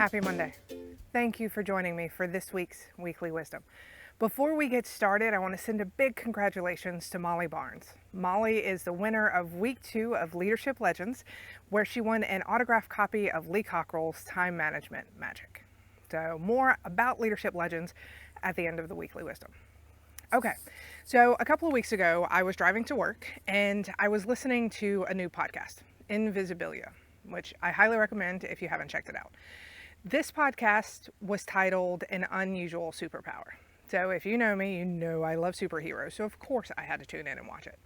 Happy Monday. Thank you for joining me for this week's Weekly Wisdom. Before we get started, I want to send a big congratulations to Molly Barnes. Molly is the winner of week 2 of Leadership Legends, where she won an autographed copy of Lee Cockrell's Time Management Magic. So more about Leadership Legends at the end of the Weekly Wisdom. Okay, so a couple of weeks ago, I was driving to work and I was listening to a new podcast, Invisibilia, which I highly recommend if you haven't checked it out. This podcast was titled An Unusual Superpower. So if you know me, you know I love superheroes. So of course I had to tune in and watch it.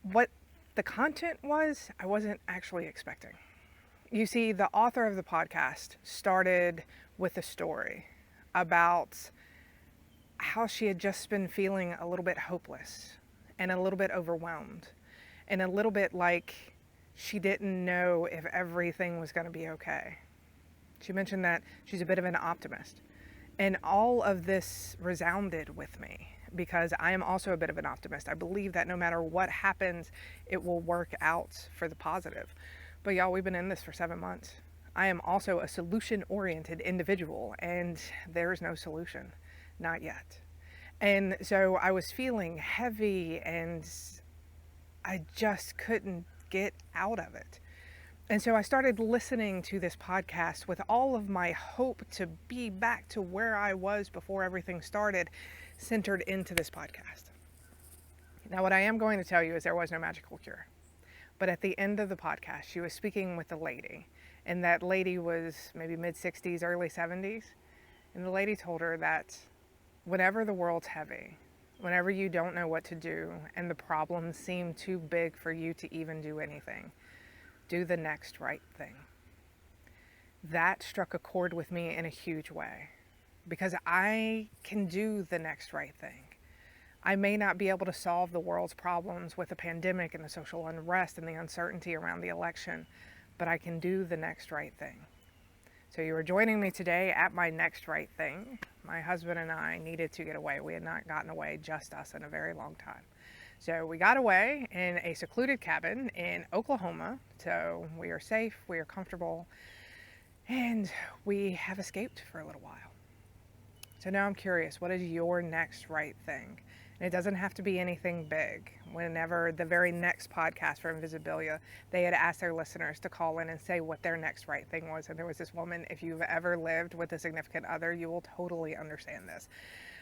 What the content was, I wasn't actually expecting. You see, the author of the podcast started with a story about how she had just been feeling a little bit hopeless and a little bit overwhelmed and a little bit like she didn't know if everything was going to be okay. She mentioned that she's a bit of an optimist. And all of this resounded with me because I am also a bit of an optimist. I believe that no matter what happens, it will work out for the positive. But y'all, we've been in this for 7 months. I am also a solution-oriented individual, and there is no solution, not yet. And so I was feeling heavy, and I just couldn't get out of it. And so I started listening to this podcast with all of my hope to be back to where I was before everything started, centered into this podcast. Now, what I am going to tell you is there was no magical cure. But at the end of the podcast, she was speaking with a lady, and that lady was maybe mid-60s, early 70s. And the lady told her that whenever the world's heavy, whenever you don't know what to do and the problems seem too big for you to even do anything, do the next right thing. That struck a chord with me in a huge way because I can do the next right thing. I may not be able to solve the world's problems with the pandemic and the social unrest and the uncertainty around the election, but I can do the next right thing. So you are joining me today at my next right thing. My husband and I needed to get away. We had not gotten away, just us, in a very long time. So we got away in a secluded cabin in Oklahoma. So we are safe, we are comfortable, and we have escaped for a little while. So now I'm curious, what is your next right thing? And it doesn't have to be anything big. Whenever the very next podcast for Invisibilia, they had asked their listeners to call in and say what their next right thing was. And there was this woman, if you've ever lived with a significant other, you will totally understand this.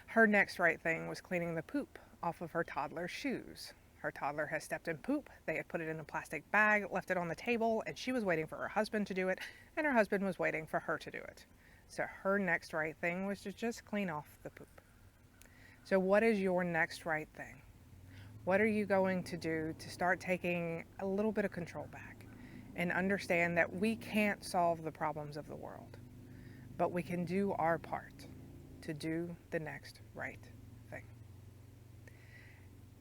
Her next right thing was cleaning the poop off of her toddler's shoes. Her toddler has stepped in poop. They had put it in a plastic bag, left it on the table, and she was waiting for her husband to do it, and her husband was waiting for her to do it. So her next right thing was to just clean off the poop. So what is your next right thing? What are you going to do to start taking a little bit of control back and understand that we can't solve the problems of the world, but we can do our part to do the next right thing?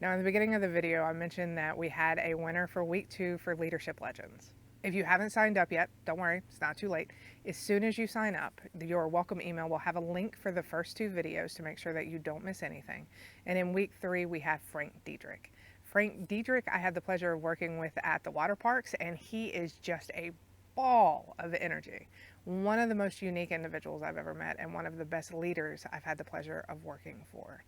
Now, in the beginning of the video, I mentioned that we had a winner for week 2 for Leadership Legends. If you haven't signed up yet, don't worry, it's not too late. As soon as you sign up, your welcome email will have a link for the first 2 videos to make sure that you don't miss anything. And in week 3, we have Frank Diedrich. Frank Diedrich, I had the pleasure of working with at the water parks, and he is just a ball of energy. One of the most unique individuals I've ever met, and one of the best leaders I've had the pleasure of working for.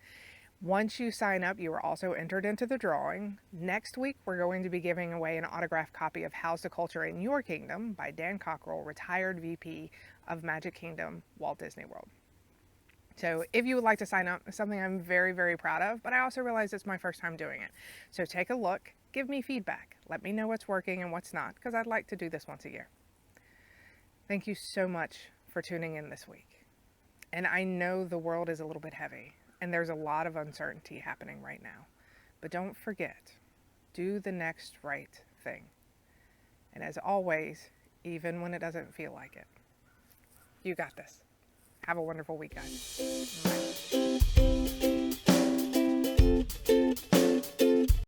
Once you sign up, you are also entered into the drawing. Next week, we're going to be giving away an autographed copy of How's the Culture in Your Kingdom by Dan Cockrell, retired VP of Magic Kingdom, Walt Disney World. So if you would like to sign up, it's something I'm very, very proud of, but I also realize it's my first time doing it. So take a look, give me feedback, let me know what's working and what's not, because I'd like to do this once a year. Thank you so much for tuning in this week. And I know the world is a little bit heavy, and there's a lot of uncertainty happening right now. But don't forget, do the next right thing. And as always, even when it doesn't feel like it, you got this. Have a wonderful week, guys. Bye.